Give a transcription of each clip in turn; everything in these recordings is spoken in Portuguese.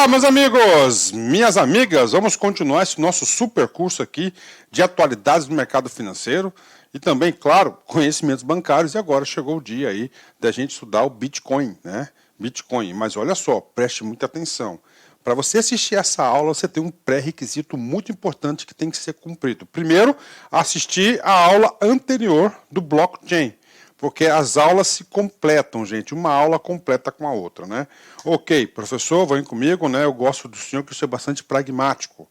meus amigos, minhas amigas, vamos continuar esse nosso super curso aqui de atualidades do mercado financeiro e também, claro, conhecimentos bancários. E agora chegou o dia aí da gente estudar o Bitcoin, né? Bitcoin, mas olha só, preste muita atenção. Para você assistir essa aula, você tem um pré-requisito muito importante que tem que ser cumprido. Primeiro, assistir a aula anterior do blockchain. Porque as aulas se completam, gente. Uma aula completa com a outra, né? Ok, professor, vem comigo, né? Eu gosto do senhor que você é bastante pragmático.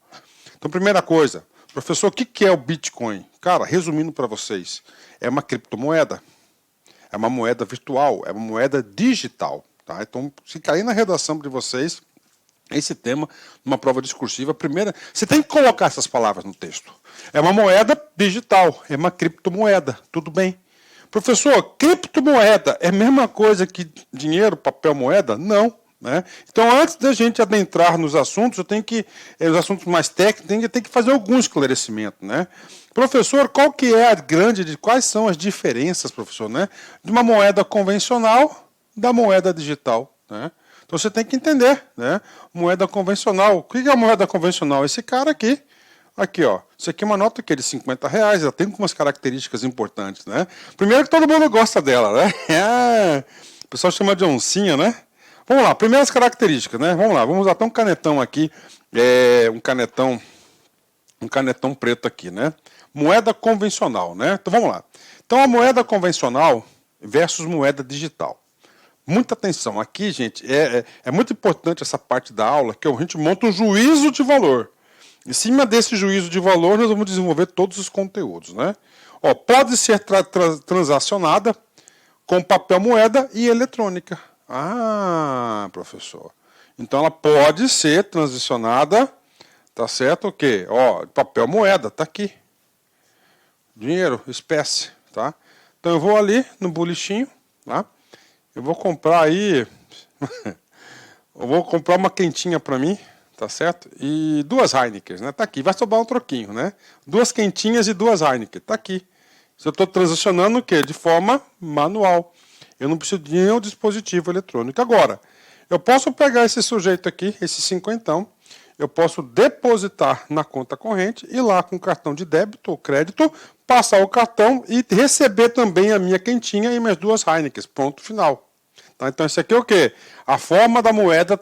Então, primeira coisa, professor, o que é o Bitcoin? Cara, resumindo para vocês, é uma criptomoeda. É uma moeda virtual, é uma moeda digital, tá? Então, se cair na redação de vocês, esse tema, numa prova discursiva, primeira, você tem que colocar essas palavras no texto. É uma moeda digital, é uma criptomoeda, tudo bem? Professor, criptomoeda é a mesma coisa que dinheiro, papel, moeda? Não. Né? Então, antes da gente adentrar nos assuntos, eu tenho que, os assuntos mais técnicos, tem que fazer algum esclarecimento. Né? Professor, qual que é a quais são as diferenças, professor, né? De uma moeda convencional da moeda digital? Né? Então, você tem que entender, né? Moeda convencional. O que é a moeda convencional? Esse cara aqui. Aqui, ó. Isso aqui é uma nota que é de R$50, ela tem algumas características importantes, né? Primeiro que todo mundo gosta dela, né? O pessoal chama de oncinha, né? Vamos lá, primeiras características, né? Vamos lá, vamos usar até um canetão aqui, um canetão preto aqui, né? Moeda convencional, né? Então vamos lá. Então a moeda convencional versus moeda digital. Muita atenção, aqui, gente, é muito importante essa parte da aula, que a gente monta um juízo de valor. Em cima desse juízo de valor, nós vamos desenvolver todos os conteúdos, né? Ó, pode ser transacionada com papel moeda e eletrônica. Ah, professor. Então ela pode ser transacionada, tá certo? O quê? Ó, papel moeda, tá aqui. Dinheiro, espécie, tá? Então eu vou ali no bolichinho, tá? Eu vou comprar aí, eu vou comprar uma quentinha para mim. Tá certo? E 2 Heineken, né? Tá aqui. Vai sobrar um troquinho, né? 2 quentinhas e 2 Heineken. Tá aqui. Eu estou transacionando o quê? De forma manual. Eu não preciso de nenhum dispositivo eletrônico. Agora, eu posso pegar esse sujeito aqui, esse cinquentão, eu posso depositar na conta corrente, ir lá com o cartão de débito ou crédito, passar o cartão e receber também a minha quentinha e minhas 2 Heineken. Pronto, final. Tá? Então, isso aqui é o quê? A forma da moeda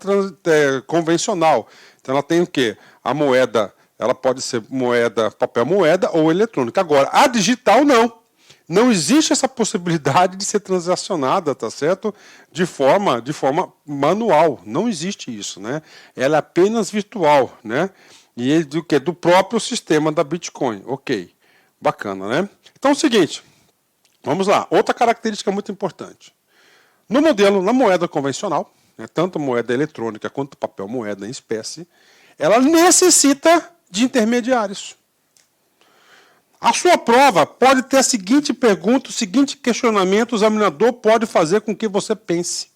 convencional. Então, ela tem o quê? A moeda, ela pode ser moeda, papel moeda ou eletrônica. Agora, a digital não. Não existe essa possibilidade de ser transacionada, tá certo? De forma manual. Não existe isso, né? Ela é apenas virtual, né? E é do que? Do próprio sistema da Bitcoin. Ok. Bacana, né? Então, é o seguinte. Vamos lá. Outra característica muito importante. No modelo, na moeda convencional, né, tanto moeda eletrônica quanto papel moeda em espécie, ela necessita de intermediários. A sua prova pode ter a seguinte pergunta, o seguinte questionamento, o examinador pode fazer com que você pense.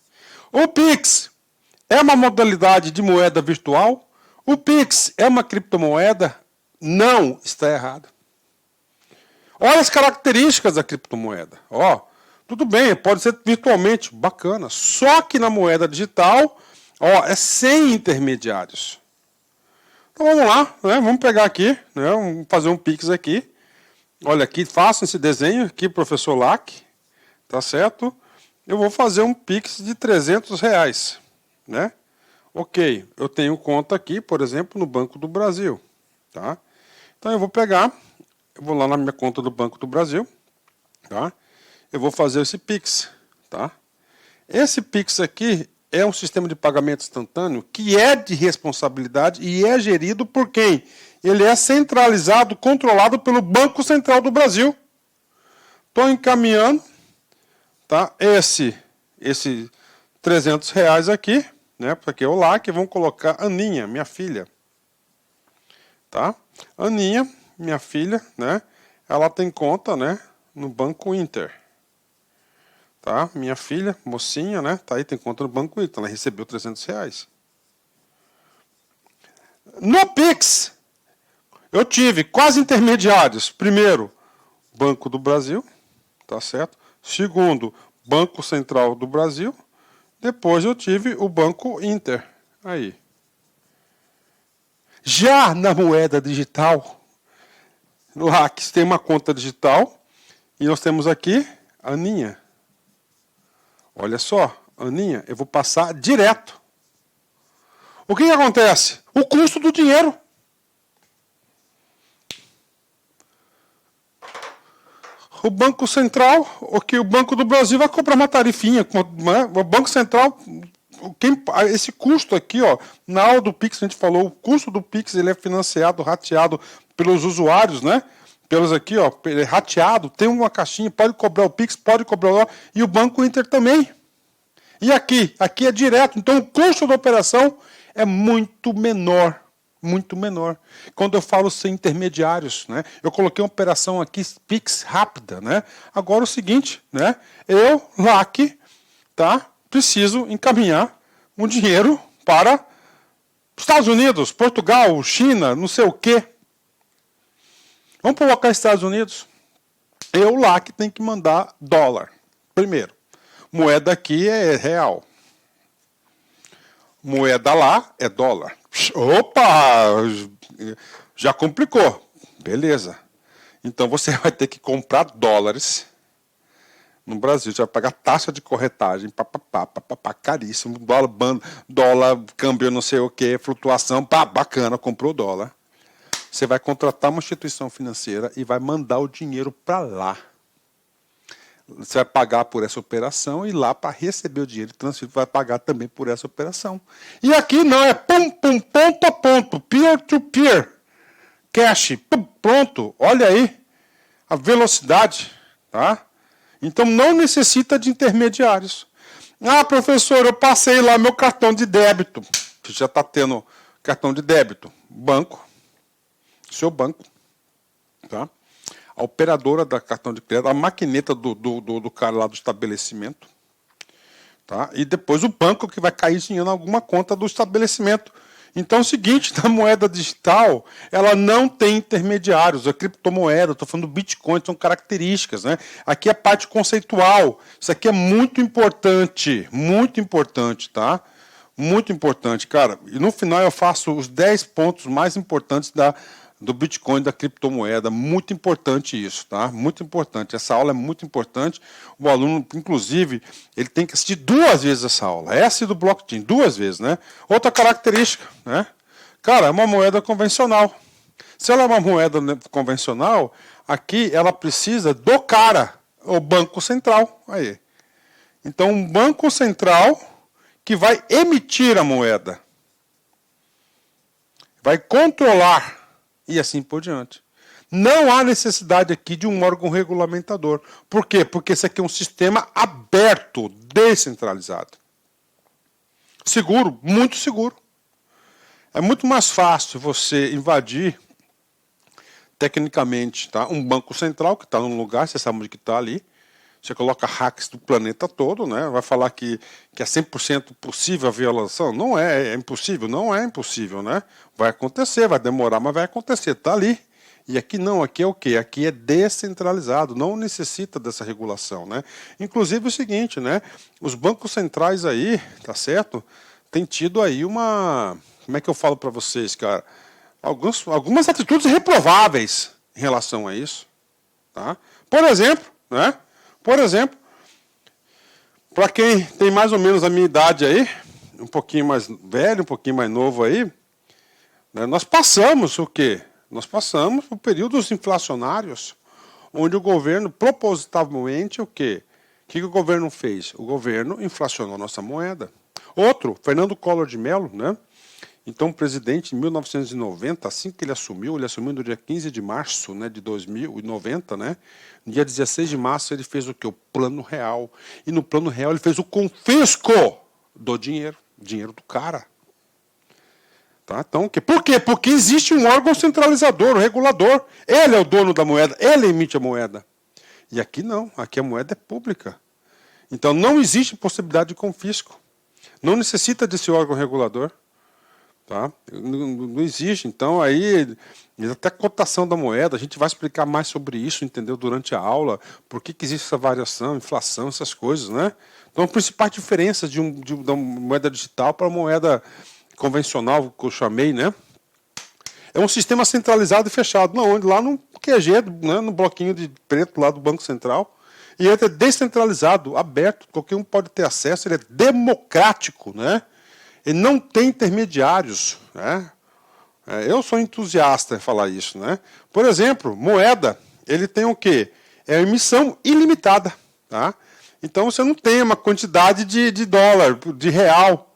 O Pix é uma modalidade de moeda virtual? O Pix é uma criptomoeda? Não, está errado. Olha as características da criptomoeda. Ó. Tudo bem, pode ser virtualmente, bacana. Só que na moeda digital, ó, é sem intermediários. Então vamos lá, né? Vamos pegar aqui, né? Vamos fazer um Pix aqui. Olha aqui, façam esse desenho aqui, professor Lack, tá certo? Eu vou fazer um Pix de R$300, né? Ok, eu tenho conta aqui, por exemplo, no Banco do Brasil, tá? Então eu vou pegar, eu vou lá na minha conta do Banco do Brasil, tá? Eu vou fazer esse Pix, tá? Esse Pix aqui é um sistema de pagamento instantâneo que é de responsabilidade e é gerido por quem? Ele é centralizado, controlado pelo Banco Central do Brasil. Estou encaminhando, tá? Esse R$300 aqui, né? Porque eu lá que vão colocar Aninha, minha filha, tá? Aninha, minha filha, né? Ela tem conta, né? No Banco Inter. Tá? Minha filha, mocinha, né? Tá aí, tem conta no Banco Inter, ela recebeu R$300. No Pix, eu tive quase intermediários. Primeiro, Banco do Brasil, tá certo? Segundo, Banco Central do Brasil. Depois eu tive o Banco Inter. Aí. Já na moeda digital, lá que tem uma conta digital, e nós temos aqui a Aninha. Olha só, Aninha, eu vou passar direto. O que acontece? O custo do dinheiro. O Banco Central, o Banco do Brasil vai cobrar uma tarifinha. O Banco Central, esse custo aqui, ó, na aula do Pix, a gente falou, o custo do Pix ele é financiado, rateado pelos usuários, né? Pelos aqui, ó, ele é rateado, tem uma caixinha, pode cobrar o Pix, pode cobrar o e o Banco Inter também. E aqui é direto, então o custo da operação é muito menor. Muito menor. Quando eu falo sem intermediários, né? Eu coloquei uma operação aqui, Pix rápida, né? Agora o seguinte, né? Eu, LAC, tá? Preciso encaminhar um dinheiro para Estados Unidos, Portugal, China, não sei o quê. Vamos colocar Estados Unidos. Eu, LAC, tenho que mandar dólar. Primeiro, moeda aqui é real. Moeda lá é dólar. Opa! Já complicou. Beleza. Então você vai ter que comprar dólares no Brasil. Você vai pagar taxa de corretagem, caríssimo. Dólar, câmbio não sei o que, flutuação, bacana, comprou dólar. Você vai contratar uma instituição financeira e vai mandar o dinheiro para lá. Você vai pagar por essa operação e lá para receber o dinheiro transferido vai pagar também por essa operação. E aqui não, é ponto a ponto, peer-to-peer, cash, pronto, olha aí a velocidade, tá? Então não necessita de intermediários. Ah, professor, eu passei lá meu cartão de débito, que já está tendo cartão de débito, banco, seu banco, tá? A operadora da cartão de crédito, a maquineta do cara lá do estabelecimento, tá? E depois o banco que vai cair dinheiro em alguma conta do estabelecimento. Então é o seguinte, na moeda digital, ela não tem intermediários, a criptomoeda, estou falando do Bitcoin, são características, né? Aqui é a parte conceitual, isso aqui é muito importante, tá? Muito importante, cara. E no final eu faço os 10 pontos mais importantes do Bitcoin, da criptomoeda, muito importante isso, tá? Muito importante, essa aula é muito importante, o aluno, inclusive, ele tem que assistir 2 vezes essa aula, essa e do blockchain, 2 vezes, né? Outra característica, né? Cara, é uma moeda convencional. Se ela é uma moeda convencional, aqui ela precisa do cara, o Banco Central, aí. Então, um Banco Central que vai emitir a moeda, vai controlar, e assim por diante. Não há necessidade aqui de um órgão regulamentador. Por quê? Porque esse aqui é um sistema aberto, descentralizado. Seguro, muito seguro. É muito mais fácil você invadir, tecnicamente, tá? Um banco central que está num lugar, você sabe onde que está ali. Você coloca hacks do planeta todo, né? Vai falar que é 100% possível a violação? Não é impossível? Não é impossível, né? Vai acontecer, vai demorar, mas vai acontecer, está ali. E aqui não, aqui é o quê? Aqui é descentralizado, não necessita dessa regulação, né? Inclusive o seguinte, né? Os bancos centrais aí, tá certo? Tem tido aí uma... Como é que eu falo para vocês, cara? Algumas atitudes reprováveis em relação a isso, tá? Por exemplo, né? Por exemplo, para quem tem mais ou menos a minha idade aí, um pouquinho mais velho, um pouquinho mais novo aí, né, nós passamos o quê? Nós passamos por períodos inflacionários, onde o governo propositalmente o quê? O que o governo fez? O governo inflacionou a nossa moeda. Outro, Fernando Collor de Mello, né? Então, o presidente, em 1990, assim que ele assumiu no dia 15 de março, né, de 2090, né? No dia 16 de março ele fez o quê? O Plano Real. E no Plano Real ele fez o confisco do dinheiro do cara. Tá? Então, por quê? Porque existe um órgão centralizador, o regulador. Ele é o dono da moeda, ele emite a moeda. E aqui não, aqui a moeda é pública. Então não existe possibilidade de confisco. Não necessita desse órgão regulador. Tá? Não existe. Então, aí, até a cotação da moeda, a gente vai explicar mais sobre isso, entendeu? Durante a aula, por que existe essa variação, inflação, essas coisas, né? Então, as principais diferenças da moeda digital para a moeda convencional, que eu chamei, né? É um sistema centralizado e fechado. Não, onde lá no QG, né, no bloquinho de preto lá do Banco Central. E ele é descentralizado, aberto, qualquer um pode ter acesso, ele é democrático, né? Ele não tem intermediários, né? Eu sou entusiasta em falar isso, né? Por exemplo, moeda, ele tem o quê? É emissão ilimitada, tá? Então você não tem uma quantidade de dólar, de real,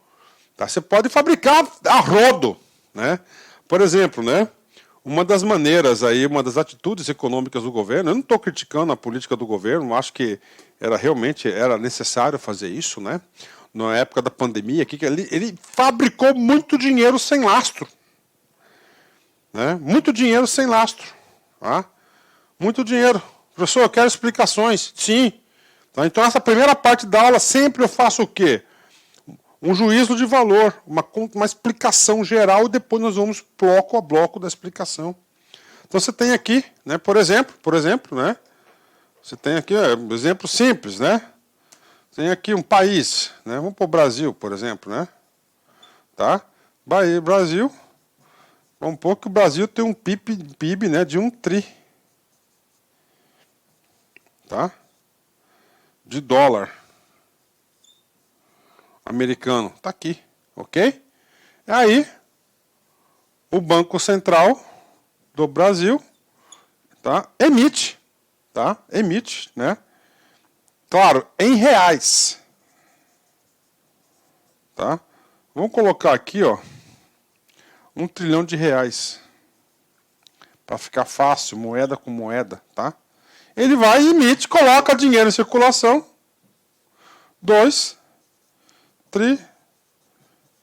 tá? Você pode fabricar a rodo, né? Por exemplo, né? Uma das maneiras aí, uma das atitudes econômicas do governo, eu não estou criticando a política do governo, acho que realmente era necessário fazer isso, né? Na época da pandemia, que ele fabricou muito dinheiro sem lastro, né? Muito dinheiro sem lastro, tá? Muito dinheiro. Professor, eu quero explicações. Sim. Tá? Então essa primeira parte da aula sempre eu faço o quê? Um juízo de valor, uma explicação geral e depois nós vamos bloco a bloco da explicação. Então você tem aqui, né, por exemplo, né, você tem aqui um exemplo simples, né? Tem aqui um país, né? Vamos para o Brasil, por exemplo, né? Tá? Brasil, vamos pôr que o Brasil tem um PIB, né, de 1 tri, tá? De dólar americano, tá aqui, ok? Aí, o Banco Central do Brasil, tá? Emite, né? Claro, em reais, tá? Vamos colocar aqui, ó, 1 trilhão de reais, para ficar fácil, moeda com moeda, tá? Ele vai e emite, coloca dinheiro em circulação, 2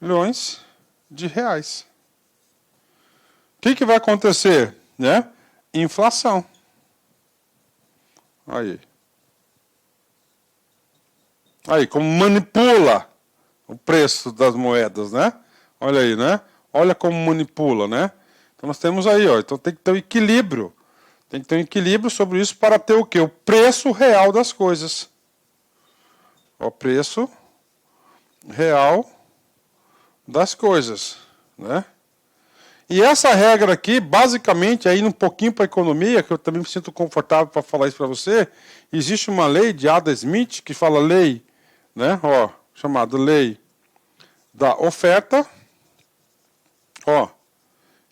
trilhões de reais. O que vai acontecer? Né? Inflação. Aí, como manipula o preço das moedas, né? Olha aí, né? Olha como manipula, né? Então nós temos aí, ó, então tem que ter um equilíbrio. Tem que ter um equilíbrio sobre isso para ter o quê? O preço real das coisas. O preço real das coisas, né? E essa regra aqui, basicamente, aí um pouquinho para a economia, que eu também me sinto confortável para falar isso para você, existe uma lei de Adam Smith que fala lei, né? Ó, chamada lei da oferta, ó,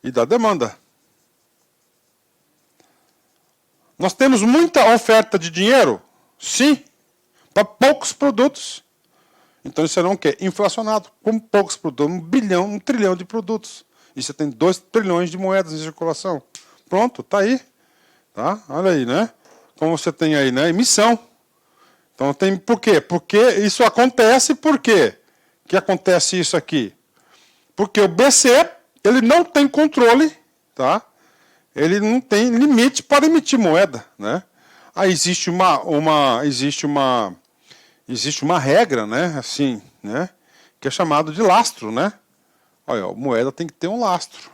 e da demanda. Nós temos muita oferta de dinheiro? Sim, para poucos produtos. Então isso será o quê? Inflacionado, com poucos produtos, 1 bilhão, 1 trilhão de produtos. E você tem 2 trilhões de moedas em circulação. Pronto, tá aí. Tá? Olha aí, né? Como você tem aí, né? Emissão. Então tem por quê? Porque isso acontece por quê? Que acontece isso aqui? Porque o BCE, ele não tem controle, tá? Ele não tem limite para emitir moeda, né? Aí existe uma regra, né, assim, né, que é chamado de lastro, né? Olha, a moeda tem que ter um lastro,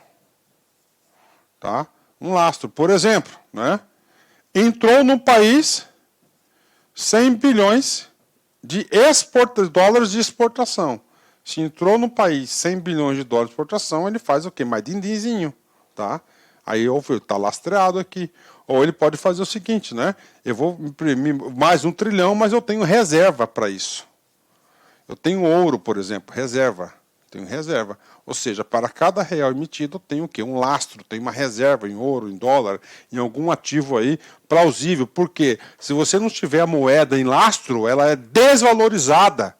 tá? Um lastro, por exemplo, né? Entrou no país 100 bilhões de dólares de exportação. Se entrou no país 100 bilhões de dólares de exportação, ele faz o quê? Mais dindizinho, tá? Aí está lastreado aqui. Ou ele pode fazer o seguinte, né? Eu vou imprimir mais 1 trilhão, mas eu tenho reserva para isso. Eu tenho ouro, por exemplo, reserva. Tenho reserva. Ou seja, para cada real emitido, eu tenho o quê? Um lastro, tenho uma reserva em ouro, em dólar, em algum ativo aí plausível. Porque se você não tiver a moeda em lastro, ela é desvalorizada.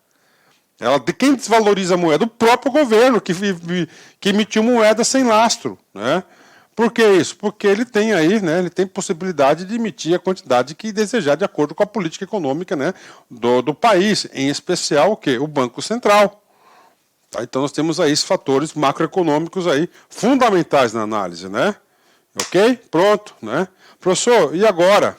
Quem desvaloriza a moeda? O próprio governo, que emitiu moeda sem lastro, né? Por que isso? Porque ele tem aí, né, ele tem possibilidade de emitir a quantidade que desejar de acordo com a política econômica, né, do país, em especial o quê? O Banco Central. Tá? Então nós temos aí esses fatores macroeconômicos aí fundamentais na análise, né? Ok? Pronto, né? Professor, e agora?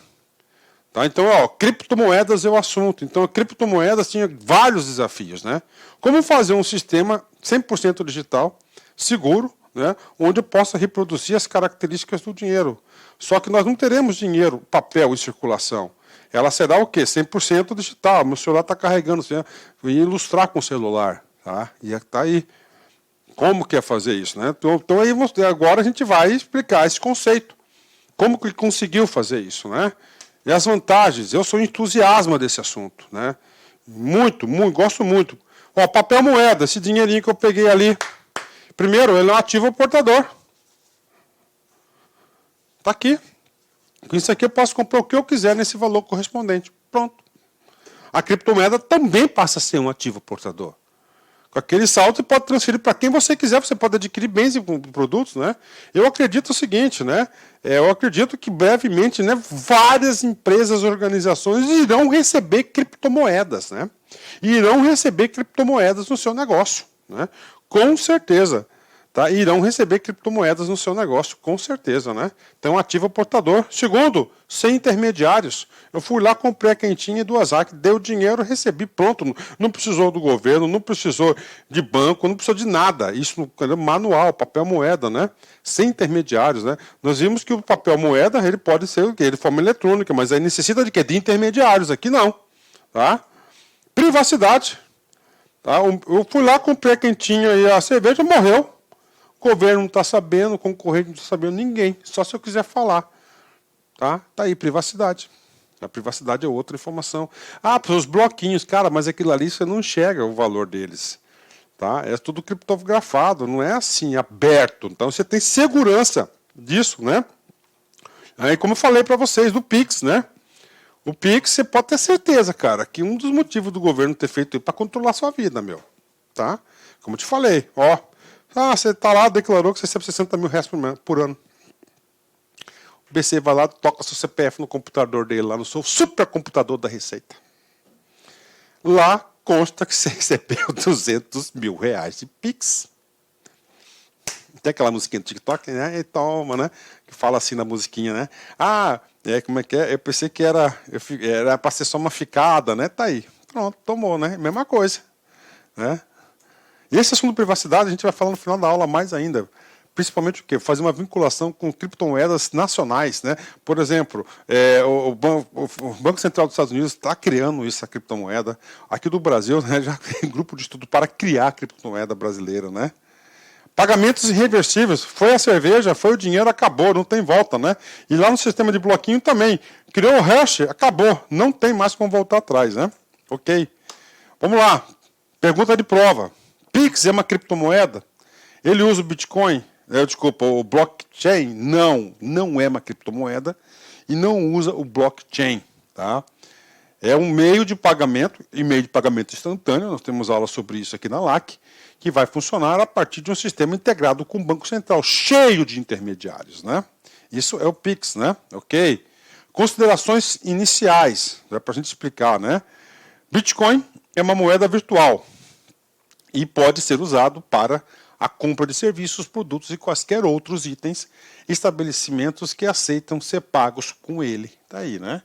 Tá? Então, ó, criptomoedas é o assunto. Então, criptomoedas tinha vários desafios, né? Como fazer um sistema 100% digital, seguro, né, onde eu possa reproduzir as características do dinheiro. Só que nós não teremos dinheiro, papel em circulação. Ela será o quê? 100% digital. Meu celular está carregando, você vai ilustrar com o celular. Tá? E está aí. Como que é fazer isso, né? Então aí agora a gente vai explicar esse conceito. Como que ele conseguiu fazer isso, né? E as vantagens. Eu sou entusiasta desse assunto, né? Muito, gosto muito. Ó, papel moeda, esse dinheirinho que eu peguei ali. Primeiro, ele é um ativo portador. Tá aqui. Com isso aqui eu posso comprar o que eu quiser nesse valor correspondente. Pronto. A criptomoeda também passa a ser um ativo portador. Com aquele saldo, você pode transferir para quem você quiser, você pode adquirir bens e produtos, né? Eu acredito o seguinte, né? Eu acredito que brevemente, né, várias empresas, organizações irão receber criptomoedas, né? Irão receber criptomoedas no seu negócio, né? Com certeza. Tá? Irão receber criptomoedas no seu negócio, com certeza, né? Então, ativo portador. Segundo, sem intermediários. Eu fui lá, comprei a quentinha do Azak, dei o dinheiro, recebi, pronto. Não precisou do governo, não precisou de banco, não precisou de nada. Isso no manual, papel moeda, né? Sem intermediários, né? Nós vimos que o papel moeda, ele pode ser o quê? De forma eletrônica, mas aí necessita de quê? De intermediários. Aqui não, tá? Privacidade. Tá? Eu fui lá, comprei a quentinha e a cerveja morreu. O governo não está sabendo, o concorrente não está sabendo, ninguém. Só se eu quiser falar. Tá aí, privacidade. A privacidade é outra informação. Ah, os bloquinhos, cara, mas aquilo ali você não enxerga o valor deles. Tá? É tudo criptografado, não é assim, aberto. Então você tem segurança disso, né? Aí, como eu falei para vocês, do Pix, né? O Pix, você pode ter certeza, cara, que um dos motivos do governo ter feito isso é para controlar a sua vida, meu. Tá? Como eu te falei, ó. Você está lá, declarou que você recebe 60 mil reais por ano. O BC vai lá, toca seu CPF no computador dele, lá no seu supercomputador da Receita. Lá consta que você recebeu 200 mil reais de Pix. Tem aquela musiquinha do TikTok, né? E toma, né? Que fala assim na musiquinha, né? Como é que é? Eu pensei que era para ser só uma ficada, né? Tá aí. Pronto, tomou, né? Mesma coisa, né? E esse assunto de privacidade a gente vai falar no final da aula mais ainda. Principalmente o quê? Fazer uma vinculação com criptomoedas nacionais, né? Por exemplo, o Banco Central dos Estados Unidos está criando essa criptomoeda. Aqui do Brasil, né, já tem grupo de estudo para criar a criptomoeda brasileira, né? Pagamentos irreversíveis. Foi a cerveja, foi o dinheiro, acabou, não tem volta, né? E lá no sistema de bloquinho também. Criou o hash, acabou. Não tem mais como voltar atrás, né? Ok. Vamos lá. Pergunta de prova. Pix é uma criptomoeda? Ele usa o Bitcoin? O blockchain? Não é uma criptomoeda e não usa o blockchain. Tá? É um meio de pagamento, e meio de pagamento instantâneo, nós temos aula sobre isso aqui na LAC, que vai funcionar a partir de um sistema integrado com o Banco Central, cheio de intermediários. Né? Isso é o Pix, né? Ok? Considerações iniciais, para a gente explicar. Né? Bitcoin é uma moeda virtual e pode ser usado para a compra de serviços, produtos e quaisquer outros itens, estabelecimentos que aceitam ser pagos com ele. Está aí, né?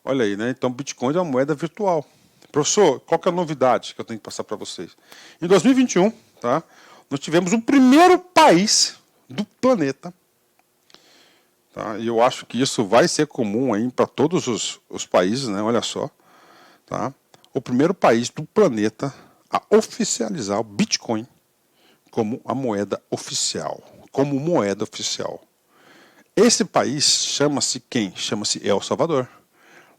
Olha aí, né? Então, Bitcoin é uma moeda virtual. Professor, qual que é a novidade que eu tenho que passar para vocês? Em 2021, tá, nós tivemos o primeiro país do planeta, tá, e eu acho que isso vai ser comum aí para todos os países, né? Olha só. Tá, o primeiro país do planeta a oficializar o Bitcoin como a moeda oficial, como moeda oficial. Esse país chama-se quem? Chama-se El Salvador.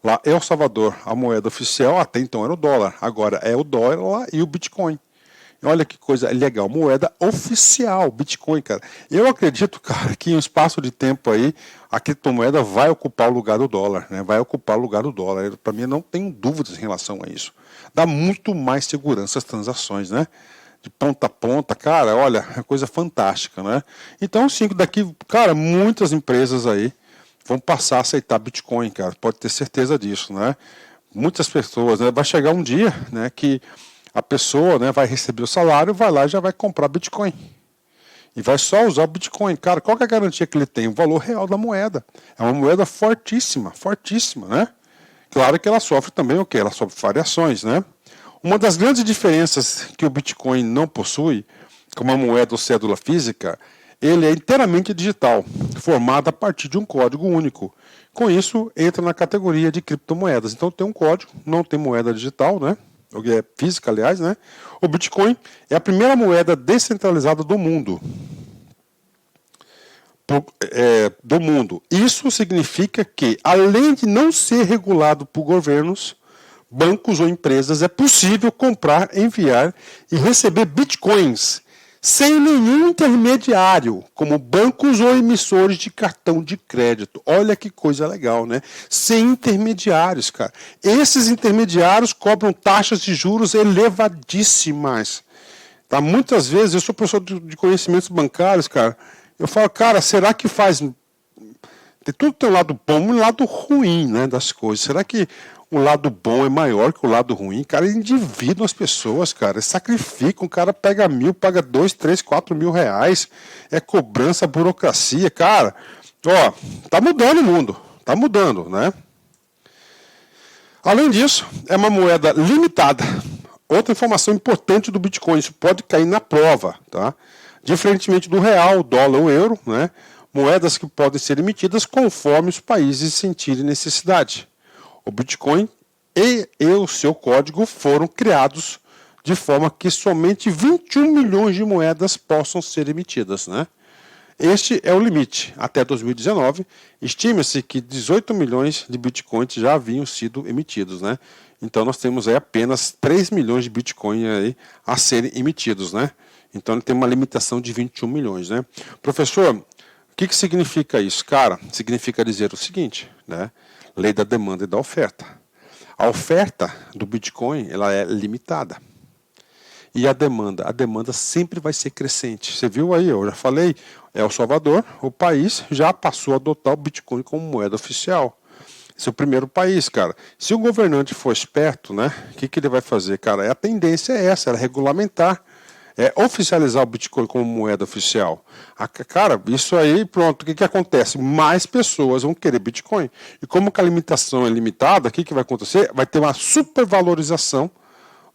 Lá, El Salvador, a moeda oficial até então era o dólar, agora é o dólar e o Bitcoin. E olha que coisa legal, moeda oficial, Bitcoin, cara. Eu acredito, cara, que em um espaço de tempo aí, a criptomoeda vai ocupar o lugar do dólar, né? Vai ocupar o lugar do dólar. Para mim, eu não tenho dúvidas em relação a isso. Dá muito mais segurança às transações, né? De ponta a ponta, cara, olha, é coisa fantástica, né? Então, sim, daqui, cara, muitas empresas aí vão passar a aceitar Bitcoin, cara, pode ter certeza disso, né? Muitas pessoas, né? Vai chegar um dia, né, que a pessoa, né, vai receber o salário, vai lá e já vai comprar Bitcoin. E vai só usar o Bitcoin. Cara, qual que é a garantia que ele tem? O valor real da moeda. É uma moeda fortíssima, fortíssima, né? Claro que ela sofre também o quê? Ela sofre variações, né? Uma das grandes diferenças que o Bitcoin não possui, como a moeda ou cédula física, ele é inteiramente digital, formado a partir de um código único. Com isso, entra na categoria de criptomoedas. Então tem um código, não tem moeda digital, né? física, aliás, né? O Bitcoin é a primeira moeda descentralizada do mundo. Do mundo. Isso significa que, além de não ser regulado por governos, bancos ou empresas, é possível comprar, enviar e receber bitcoins sem nenhum intermediário, como bancos ou emissores de cartão de crédito. Olha que coisa legal, né? Sem intermediários, cara. Esses intermediários cobram taxas de juros elevadíssimas. Tá? Muitas vezes, eu sou professor de conhecimentos bancários, cara, eu falo, cara, será que faz... Tudo tem um lado bom e um lado ruim, né, das coisas. Será que o lado bom é maior que o lado ruim? Cara, eles endividam as pessoas, cara. Eles sacrificam, o cara pega 1.000, paga 2, 3, 4 mil reais. É cobrança, burocracia, cara. Ó, tá mudando o mundo. Tá mudando, né? Além disso, é uma moeda limitada. Outra informação importante do Bitcoin, isso pode cair na prova, tá? Diferentemente do real, dólar ou euro, né? Moedas que podem ser emitidas conforme os países sentirem necessidade. O Bitcoin e o seu código foram criados de forma que somente 21 milhões de moedas possam ser emitidas, né? Este é o limite. Até 2019, estima-se que 18 milhões de bitcoins já haviam sido emitidos, né? Então nós temos aí apenas 3 milhões de bitcoins aí a serem emitidos, né? Então ele tem uma limitação de 21 milhões, né? Professor, o que significa isso? Cara, significa dizer o seguinte, né? Lei da demanda e da oferta. A oferta do Bitcoin, ela é limitada. E a demanda sempre vai ser crescente. Você viu aí, eu já falei, El Salvador, o país já passou a adotar o Bitcoin como moeda oficial. Esse é o primeiro país, cara. Se o governante for esperto, né, o que ele vai fazer, cara? A tendência é essa, é regulamentar, é oficializar o Bitcoin como moeda oficial. Cara, isso aí, pronto, o que acontece? Mais pessoas vão querer Bitcoin. E como que a limitação é limitada, o que vai acontecer? Vai ter uma supervalorização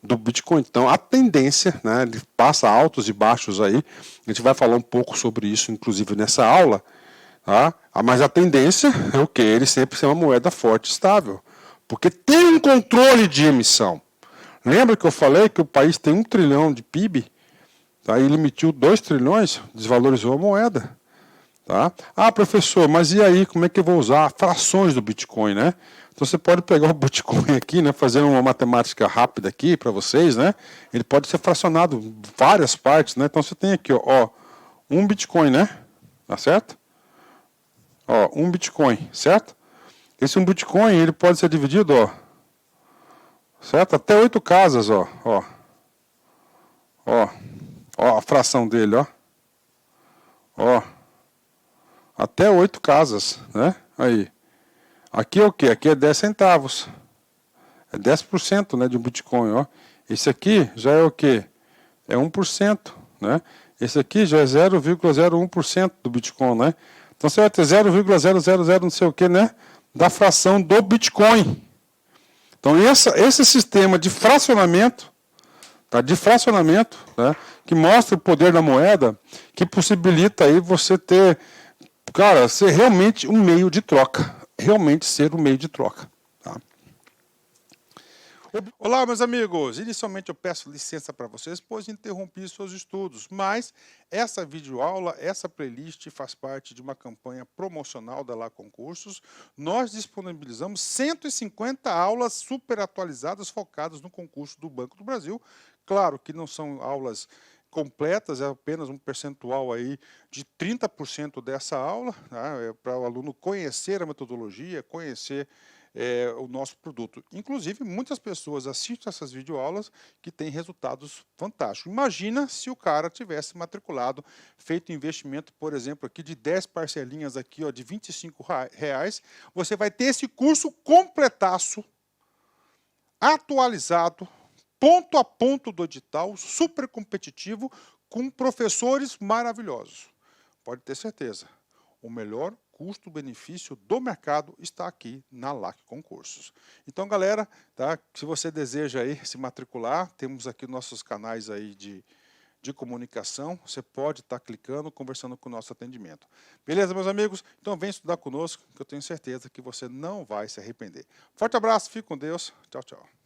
do Bitcoin. Então, a tendência, né, ele passa altos e baixos aí, a gente vai falar um pouco sobre isso, inclusive nessa aula, tá? Mas a tendência é o quê? Ele sempre ser uma moeda forte e estável, porque tem um controle de emissão. Lembra que eu falei que o país tem 1 trilhão de PIB? Tá? Ele emitiu 2 trilhões, desvalorizou a moeda. Tá? Ah, professor, mas e aí, como é que eu vou usar frações do Bitcoin, né? Então você pode pegar o Bitcoin aqui, né, fazer uma matemática rápida aqui para vocês, né? Ele pode ser fracionado em várias partes, né? Então você tem aqui, ó, 1 Bitcoin, né? Tá certo? Ó, 1 Bitcoin, certo? Esse 1 Bitcoin, ele pode ser dividido, ó, certo? Até 8 casas, ó, ó. Ó a fração dele, ó. Ó. Até 8 casas, né? Aí. Aqui é o quê? Aqui é 10 centavos. É 10%, né, de um Bitcoin, ó. Esse aqui já é o quê? É 1%, né? Esse aqui já é 0,01% do Bitcoin, né? Então você vai ter 0,000 não sei o quê, né? Da fração do Bitcoin. Então esse sistema de fracionamento, tá? De fracionamento, né? Que mostra o poder da moeda, que possibilita aí você ter, cara, ser realmente um meio de troca. Realmente ser um meio de troca. Tá? Olá, meus amigos! Inicialmente eu peço licença para vocês, pois interrompi seus estudos, mas essa videoaula, essa playlist faz parte de uma campanha promocional da Lá Concursos. Nós disponibilizamos 150 aulas super atualizadas focadas no concurso do Banco do Brasil. Claro que não são aulas completas, é apenas um percentual aí de 30% dessa aula, tá? Para o aluno conhecer a metodologia, conhecer o nosso produto. Inclusive, muitas pessoas assistem essas videoaulas que têm resultados fantásticos. Imagina se o cara tivesse matriculado, feito investimento, por exemplo, aqui de 10 parcelinhas aqui, ó, de R$25, você vai ter esse curso completaço, atualizado, ponto a ponto do edital, super competitivo, com professores maravilhosos. Pode ter certeza, o melhor custo-benefício do mercado está aqui na LAC Concursos. Então, galera, tá? Se você deseja aí se matricular, temos aqui nossos canais aí de comunicação, você pode estar clicando, conversando com o nosso atendimento. Beleza, meus amigos? Então vem estudar conosco, que eu tenho certeza que você não vai se arrepender. Forte abraço, fique com Deus. Tchau, tchau.